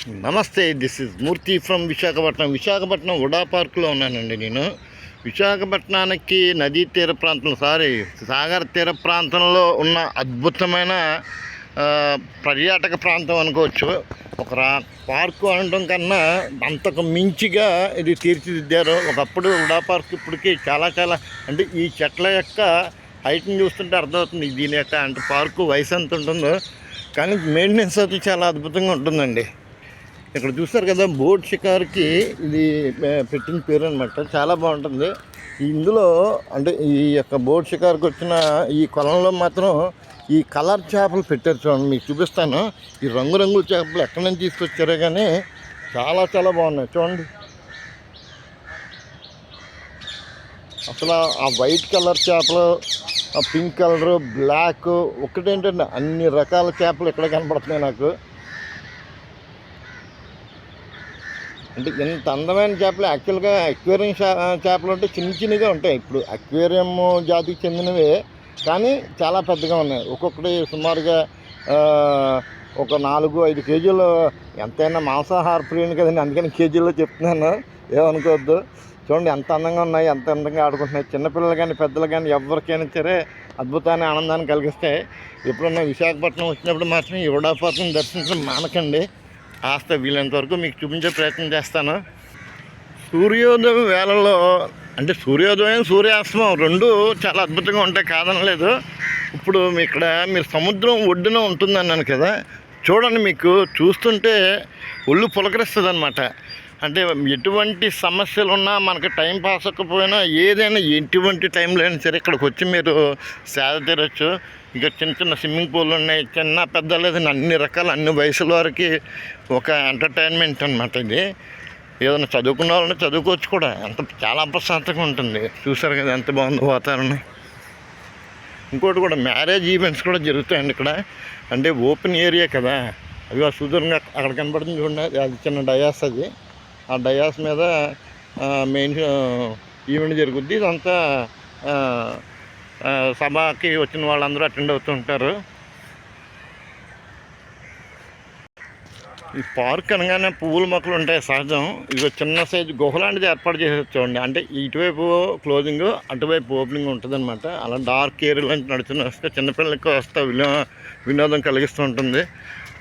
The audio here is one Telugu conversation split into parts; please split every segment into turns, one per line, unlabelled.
నమస్తే, this is Murthy from Visakhapatnam Uda పార్కులో ఉన్నానండి. నేను విశాఖపట్నానికి నదీ తీర ప్రాంతం సాగర్ తీర ప్రాంతంలో ఉన్న అద్భుతమైన పర్యాటక ప్రాంతం అనుకోవచ్చు. ఒక పార్కు అనడం కన్నా అంతకు మించిగా ఇది తీర్చిదిద్దారు. ఒకప్పుడు ఉడా పార్క్ ఇప్పటికీ చాలా అంటే ఈ చెట్ల యొక్క హైట్ని చూస్తుంటే అర్థమవుతుంది దీని యొక్క అంటే పార్కు వయసు ఎంత ఉంటుందో. కానీ మెయింటెనెన్స్ అయితే చాలా అద్భుతంగా ఉంటుందండి. ఇక్కడ చూస్తారు కదా, బోట్ షికార్కి ఇది పెట్టిన పేరు అనమాట. చాలా బాగుంటుంది. ఇందులో అంటే ఈ యొక్క బోట్ షికార్కి వచ్చిన ఈ కొలంలో మాత్రం ఈ కలర్ చేపలు పెట్టారు. చూడండి, మీకు చూపిస్తాను. ఈ రంగురంగుల చేపలు ఎక్కడి నుంచి తీసుకొచ్చారో కానీ చాలా బాగున్నాయి. చూడండి, అసలు ఆ వైట్ కలర్ చేపలు, ఆ పింక్ కలరు, బ్లాక్, ఒకటేంటంటే అన్ని రకాల చేపలు ఇక్కడ కనపడుతున్నాయి నాకు. అంటే ఇంత అందమైన చేపలు యాక్చువల్గా అక్వేరియం చేపలు అంటే చిన్నగా ఉంటాయి. ఇప్పుడు అక్వేరియం జాతికి చెందినవే, కానీ చాలా పెద్దగా ఉన్నాయి. ఒక్కొక్కటి సుమారుగా ఒక 4-5 కేజీలు. ఎంతైనా మాంసాహార ప్రియుని కదండి, అందుకని కేజీల్లో చెప్తున్నాను, ఏమనుకోవద్దు. చూడండి ఎంత అందంగా ఉన్నాయి, ఎంత అందంగా ఆడుకుంటున్నాయి. చిన్నపిల్లలు కానీ పెద్దలు కానీ ఎవరికైనా సరే అద్భుతాన్ని ఆనందాన్ని కలిగిస్తాయి. ఎప్పుడన్నా విశాఖపట్నం వచ్చినప్పుడు మాత్రం ఈ ఉడా పార్కుని దర్శించడం మానకండి. కాస్త వీలైనంతవరకు మీకు చూపించే ప్రయత్నం చేస్తాను. సూర్యోదయం వేళల్లో అంటే సూర్యోదయం సూర్యాస్తమం రెండు చాలా అద్భుతంగా ఉంటాయి, కాదనలేదు. ఇప్పుడు ఇక్కడ మీరు సముద్రం ఒడ్డున ఉంటుందన్నాను కదా, చూడండి, మీకు చూస్తుంటే ఒళ్ళు పులకరిస్తుంది అనమాట. అంటే ఎటువంటి సమస్యలు ఉన్నా, మనకు టైం పాస్ అవ్వకపోయినా, ఏదైనా ఎటువంటి టైంలో అయినా సరే ఇక్కడికి వచ్చి మీరు సేద తీరచ్చు. ఇంకా చిన్న స్విమ్మింగ్ పూల్ ఉన్నాయి, చిన్న పెద్ద లేదని అన్ని రకాల అన్ని వయసుల వారికి ఒక ఎంటర్టైన్మెంట్ అనమాట. ఇది ఏదైనా చదువుకున్న వాళ్ళని చదువుకోవచ్చు కూడా. చాలా ప్రశాంతంగా ఉంటుంది. చూసారు కదా ఎంత బాగుందో వాతావరణం. ఇంకోటి కూడా, మ్యారేజ్ ఈవెంట్స్ కూడా జరుగుతాయండి ఇక్కడ. అంటే ఓపెన్ ఏరియా కదా, అవి సుదూరంగా అక్కడ కనపడుతుంది చూడండి, అది చిన్న డయాస్. అది ఆ డయాస్ మీద మెయిన్ ఈవెంట్ జరుగుద్ది. ఇదంతా సభకి వచ్చిన వాళ్ళందరూ అటెండ్ అవుతూ ఉంటారు. ఈ పార్క్ అనగానే పువ్వుల మొక్కలు ఉంటాయి సహజం. ఇది చిన్న సైజు గుహలాంటిది ఏర్పాటు చేసేది చూడండి. అంటే ఇటువైపు క్లోజింగ్, అటువైపు ఓపెనింగ్ ఉంటుంది అనమాట. అలా డార్క్ ఏరియాలో నడుచుకుని వస్తే చిన్నపిల్లలకి వస్తే వినోదం కలిగిస్తూ ఉంటుంది.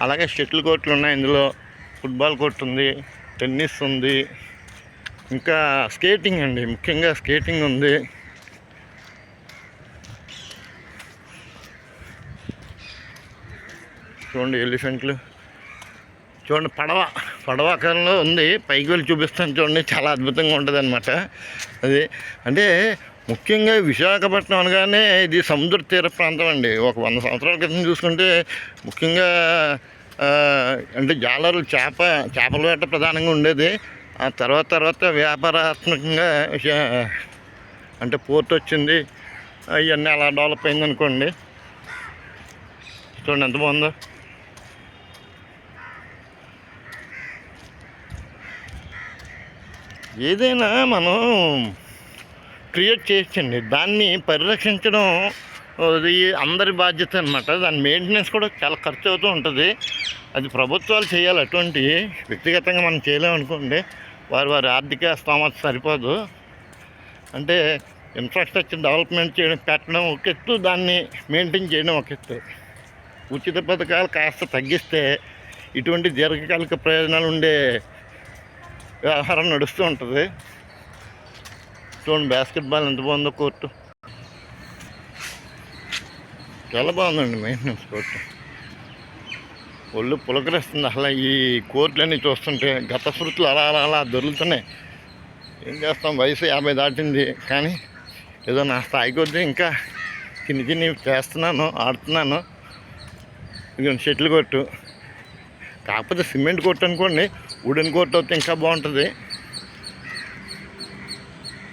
అలాగే షటిల్ కోర్టులు ఉన్నాయి ఇందులో, ఫుట్బాల్ కోర్టు ఉంది, టెన్నిస్ ఉంది, ఇంకా స్కేటింగ్ అండి, ముఖ్యంగా స్కేటింగ్ ఉంది. చూడండి ఎలిఫెంట్లు, చూడండి పడవాకారంలో ఉంది. పైకి వెళ్ళి చూపిస్తాను చూడండి, చాలా అద్భుతంగా ఉంటుంది అనమాట. అది అంటే ముఖ్యంగా విశాఖపట్నం అనగానే ఇది సముద్ర తీర ప్రాంతం అండి. ఒక 100 సంవత్సరాల క్రితం చూసుకుంటే ముఖ్యంగా అంటే జాలర్లు చేపల వేట ప్రధానంగా ఉండేది. ఆ తర్వాత వ్యాపారాత్మకంగా అంటే పోర్ట్ వచ్చింది, ఇవన్నీ అలా డెవలప్ అయింది అనుకోండి. చూడండి ఎంత బాగుందో. ఏదైనా మనం క్రియేట్ చేయొచ్చండి, దాన్ని పరిరక్షించడం అది అందరి బాధ్యత అనమాట. దాని మెయింటెనెన్స్ కూడా చాలా ఖర్చు అవుతూ ఉంటుంది. అది ప్రభుత్వాలు చేయాలి. అటువంటి వ్యక్తిగతంగా మనం చేయలేమనుకోండి, వారి ఆర్థిక స్తోమత సరిపోదు. అంటే ఇన్ఫ్రాస్ట్రక్చర్ డెవలప్మెంట్ పెట్టడం ఒక ఎత్తు, దాన్ని మెయింటైన్ చేయడం ఒక ఎత్తు. ఉచిత పథకాలు కాస్త తగ్గిస్తే ఇటువంటి దీర్ఘకాలిక ప్రయోజనాలు ఉండే వ్యవహారం నడుస్తూ ఉంటుంది. చూడండి బాస్కెట్బాల్ ఎంత బాగుందో కోర్టు, చాలా బాగుందండి మెయింటెనెన్స్ కోర్టు. ఒళ్ళు పులకరిస్తుంది అసలు ఈ కోర్టులన్నీ చూస్తుంటే. గత స్మృతులు అలా దొరుకుతున్నాయి. ఏం చేస్తాం, వయసు 50 దాటింది, కానీ ఏదో నా స్థాయి కొద్దీ ఇంకా చిన్ని చేస్తున్నాను, ఆడుతున్నాను. ఇక షటిల్ కోర్టు, కాకపోతే సిమెంట్ కోర్టు అనుకోండి. వుడెన్ కోర్టు అయితే ఇంకా బాగుంటుంది.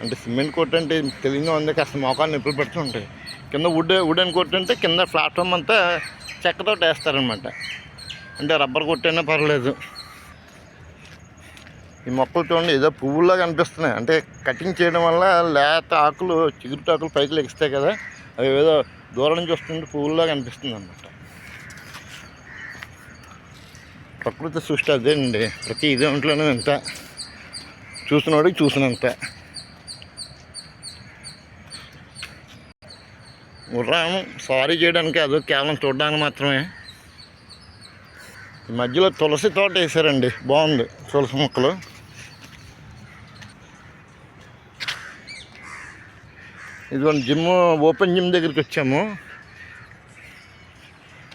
అంటే సిమెంట్ కోర్టు అంటే తెలియని ఉంది, కాస్త మోకాలు నొప్పులు పెడుతూ ఉంటాయి. కింద వుడెన్ కోర్టు అంటే కింద ప్లాట్ఫామ్ అంతా చెక్కతో వేస్తారనమాట. అంటే రబ్బర్ కోర్టు అయినా పర్వాలేదు. ఈ మొక్కలు చూడండి ఏదో పువ్వుల్లా కనిపిస్తున్నాయి. అంటే కటింగ్ చేయడం వల్ల లేత ఆకులు, చిగురుటాకులు పైకి లెగిస్తాయి కదా, అవి ఏదో దూరం నుంచి వస్తుంటే పువ్వుల్లా కనిపిస్తుంది అనమాట. ప్రకృతి సృష్టి అదేనండి. ప్రతి ఇదేంట్లోనూ ఎంత చూసినోడికి చూసినంత. గుర్రం సారీ చేయడానికి కాదు, కేవలం చూడడానికి మాత్రమే. ఈ మధ్యలో తులసి తోట వేసారండి, బాగుంది తులసి మొక్కలు. ఇదిగోండి జిమ్, ఓపెన్ జిమ్ దగ్గరికి వచ్చాము.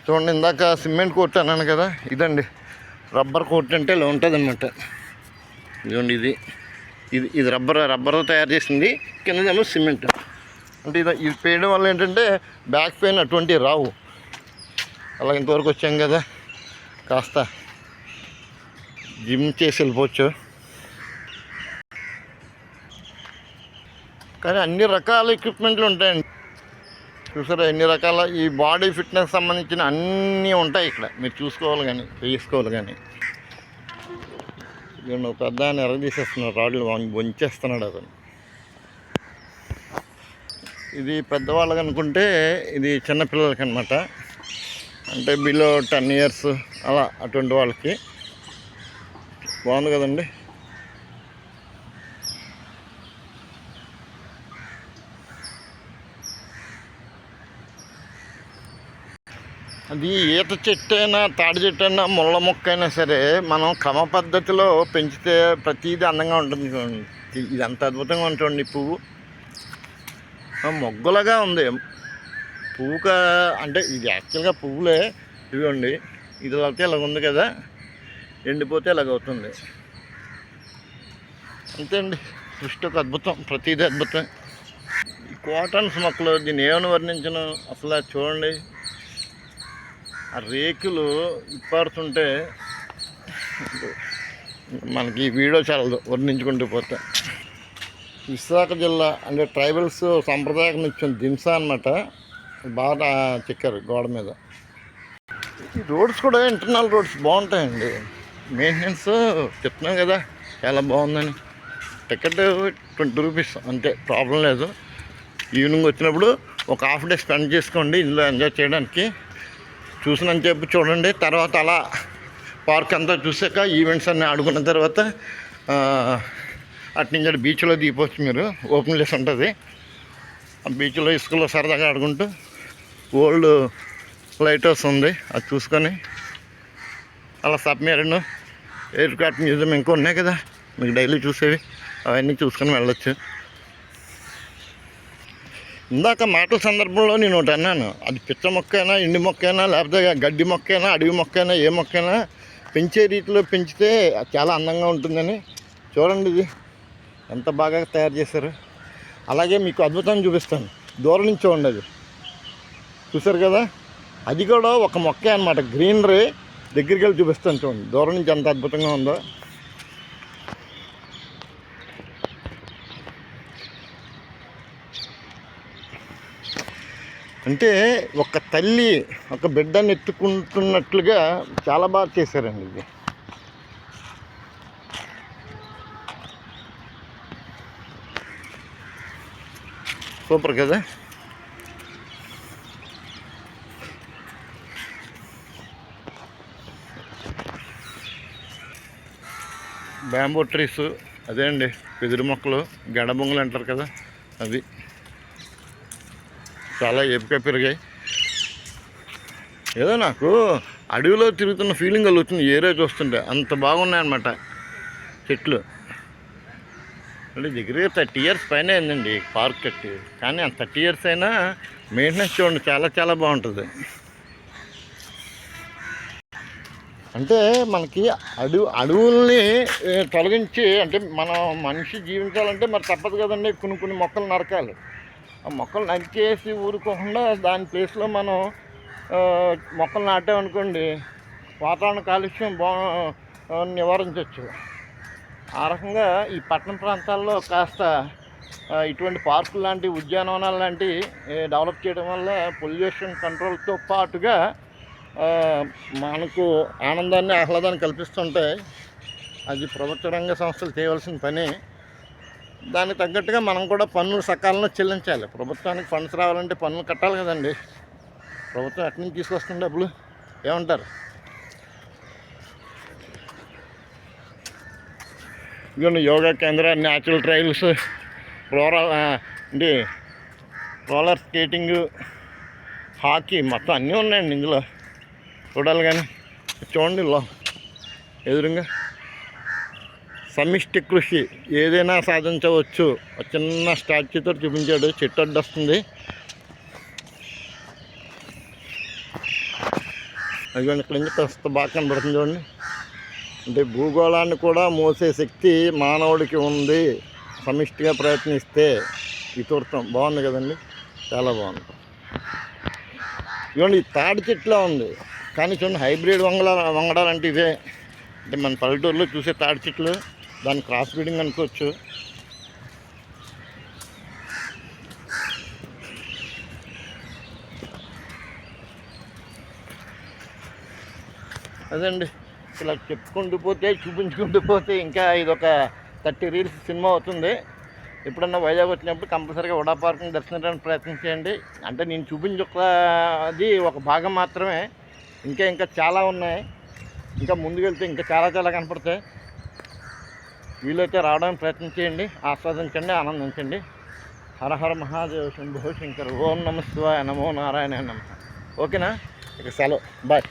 చూడండి, ఇందాక సిమెంట్ కోట్ అన్నాను కదా, ఇదండి రబ్బర్ కోట్ అంటే ఇలా ఉంటుంది అనమాట. ఇదిగోండి ఇది ఇది ఇది రబ్బర్ తయారు చేసింది, కిందదేమో సిమెంట్. అంటే ఇది వేయడం వల్ల ఏంటంటే బ్యాక్ పెయిన్ అటువంటివి రావు. అలా ఇంతవరకు వచ్చాం కదా, కాస్త జిమ్ చేసి వెళ్ళిపోవచ్చు. కానీ అన్ని రకాల ఎక్విప్మెంట్లు ఉంటాయండి. చూసారా ఎన్ని రకాల ఈ బాడీ ఫిట్నెస్ సంబంధించిన అన్నీ ఉంటాయి ఇక్కడ. మీరు చూసుకోవాలి కానీ చేసుకోవాలి కానీ. నువ్వు పెద్ద ఆయన ఎరగదీసేస్తున్నాడు, రాడ్లు వంచేస్తున్నాడు అతను. ఇది పెద్దవాళ్ళకి అనుకుంటే ఇది చిన్నపిల్లలకి అనమాట. అంటే బిలో 10 years అలా అటువంటి వాళ్ళకి. బాగుంది కదండి. అది ఈత చెట్టు అయినా తాడి చెట్టు అయినా ముళ్ళ మొక్క అయినా సరే మనం క్రమ పద్ధతిలో పెంచితే ప్రతిదీ అందంగా ఉంటుంది. ఇది అంత అద్భుతంగా ఉంటుంది. పువ్వు మొగ్గలుగా ఉంది. పువ్వుగా అంటే ఇది యాక్చువల్గా పువ్వులే. ఇదిగోండి ఇది అయితే ఇలాగ ఉంది కదా, ఎండిపోతే ఇలాగవుతుంది. అంతే అండి, సృష్టి ఒక అద్భుతం, ప్రతిదీ అద్భుతం. ఈ కాటన్స్ మొక్కలు దీన్ని ఏమని వర్ణించను అసలు. చూడండి ఆ రేకులు ఇప్పాడుతుంటే మనకి ఈ వీడియో చాలదు వర్ణించుకుంటూ పోతే. విశాఖ జిల్లా అంటే ట్రైబల్స్ సంప్రదాయం ఇచ్చిన దింస అనమాట. బాగా చెక్కారు గోడ మీద. ఈ రోడ్స్ కూడా ఇంటర్నల్ రోడ్స్ బాగుంటాయండి. మెయింటెనెన్స్ చెప్తున్నాం కదా చాలా బాగుందని. టికెట్ 20 rupees అంతే, ప్రాబ్లం లేదు. ఈవినింగ్ వచ్చినప్పుడు ఒక హాఫ్ డే స్పెండ్ చేసుకోండి ఇందులో ఎంజాయ్ చేయడానికి. చూసినంత చెప్పి చూడండి. తర్వాత అలా పార్క్ అంతా చూసాక ఈవెంట్స్ అన్నీ ఆడుకున్న తర్వాత అట్నుంచి అటు బీచ్లో దిగిపోవచ్చు మీరు. ఓపెన్ ప్లేస్ ఉంటుంది. ఆ బీచ్లో ఇసుకలో సరదాగా ఆడుకుంటూ ఓల్డ్ లైట్ హౌస్ ఉంది, అది చూసుకొని అలా సబ్మెరీన్, ఎయిర్క్రాఫ్ట్ మ్యూజియం ఇంకా ఉన్నాయి కదా మీకు డైలీ చూసేవి, అవన్నీ చూసుకొని వెళ్ళొచ్చు. ఇందాక మాటల సందర్భంలో నేను ఒకటి అన్నాను, అది పిచ్చ మొక్క అయినా ఎండి మొక్క అయినా లేకపోతే గడ్డి మొక్క అయినా అడవి మొక్క అయినా ఏ మొక్క అయినా పెంచే రీతిలో పెంచితే చాలా అందంగా ఉంటుందని. చూడండి ఇది ఎంత బాగా తయారు చేశారు. అలాగే మీకు అద్భుతాన్ని చూపిస్తాను, దూరం నుంచి చూడండి. అది చూసారు కదా, అది కూడా ఒక మొక్కే అనమాట. గ్రీనరీ దగ్గరికి వెళ్ళి చూపిస్తాను చూడండి, దూరం నుంచి ఎంత అద్భుతంగా ఉందో. అంటే ఒక తల్లి ఒక బిడ్డని ఎత్తుకుంటున్నట్లుగా చాలా బాగా చేశారండి ఇది. సూపర్ కదా. బ్యాంబూ ట్రీస్ అదే అండి, వెదురు మొక్కలు, గడబొంగులు అంటారు కదా, అది చాలా ఏపుగా పెరిగాయి. ఏదో నాకు అడవిలో తిరుగుతున్న ఫీలింగ్ కలుగుతుంది ఏరియా చూస్తుంటే, అంత బాగున్నాయన్నమాట చెట్లు. అంటే దగ్గర 30 years పైన అయిందండి పార్క్ కట్టి. కానీ ఆ 30 years అయినా మెయింటెనెన్స్ చూడండి చాలా చాలా బాగుంటుంది. అంటే మనకి అడవుల్ని తొలగించి, అంటే మనం మనిషి జీవించాలంటే మరి తప్పదు కదండి, కొన్ని మొక్కలు నరకాలి. ఆ మొక్కలు నరికేసి ఊరుకోకుండా దాని ప్లేస్లో మనం మొక్కలు నాటామనుకోండి, వాతావరణ కాలుష్యం నివారించవచ్చు. ఆ రకంగా ఈ పట్టణ ప్రాంతాల్లో కాస్త ఇటువంటి పార్కులు లాంటి ఉద్యానవనాలు లాంటివి డెవలప్ చేయడం వల్ల పొల్యూషన్ కంట్రోల్తో పాటుగా మనకు ఆనందాన్ని ఆహ్లాదాన్ని కల్పిస్తుంటాయి. అది ప్రభుత్వ రంగ సంస్థలు చేయవలసిన పని. దానికి తగ్గట్టుగా మనం కూడా పన్నులు సకాలంలో చెల్లించాలి. ప్రభుత్వానికి ఫండ్స్ రావాలంటే పన్నులు కట్టాలి కదండి. ప్రభుత్వం ఎక్కడి నుంచి తీసుకొస్తుంది డబ్బులు, ఏమంటారు? ఇదిగోండి యోగా కేంద్ర, న్యాచురల్ ట్రయల్స్, అంటే రోలర్ స్కేటింగ్, హాకీ మొత్తం అన్నీ ఉన్నాయండి ఇందులో. చూడాలి కానీ చూడండి ఎదురుగా సమిష్టి కృషి ఏదైనా సాధించవచ్చు. ఒక చిన్న స్టాచ్యూతో చూపించాడు. చెట్టు అడ్డు వస్తుంది. అదిగోండి ఇక్కడ నుంచి ప్రస్తుతం బాగా కనబడుతుంది చూడండి. అంటే భూగోళాన్ని కూడా మోసే శక్తి మానవుడికి ఉంది సమిష్టిగా ప్రయత్నిస్తే. ఇతూర్తం బాగుంది కదండి, చాలా బాగుంది. ఇదిగోండి తాడి చెట్లా ఉంది కానీ చూడండి హైబ్రిడ్ వంగడాలంటే ఇవే. అంటే మన పల్లెటూరులో చూసే తాడి చెట్లు, దాని క్రాస్ బ్రీడింగ్ అనుకోవచ్చు. అదండి ఇలా చెప్పుకుంటూ పోతే చూపించుకుంటూ పోతే ఇంకా ఇదొక 30 రీల్స్ సినిమా అవుతుంది. ఎప్పుడన్నా వైజాగ్ వచ్చినప్పుడు కంపల్సరీగా ఉడా పార్క్ని దర్శించడానికి ప్రయత్నం చేయండి. అంటే నేను చూపించది ఒక భాగం మాత్రమే, ఇంకా చాలా ఉన్నాయి. ఇంకా ముందుకెళ్తే ఇంకా చాలా కనపడతాయి. వీలైతే రావడానికి ప్రయత్నం చేయండి, ఆస్వాదించండి, ఆనందించండి. హర హర మహాదేవ శంభో శంకర్. ఓం నమ శివాయ, నమో నారాయణ నమ. ఓకేనా? ఇక సెలవు, బాయ్.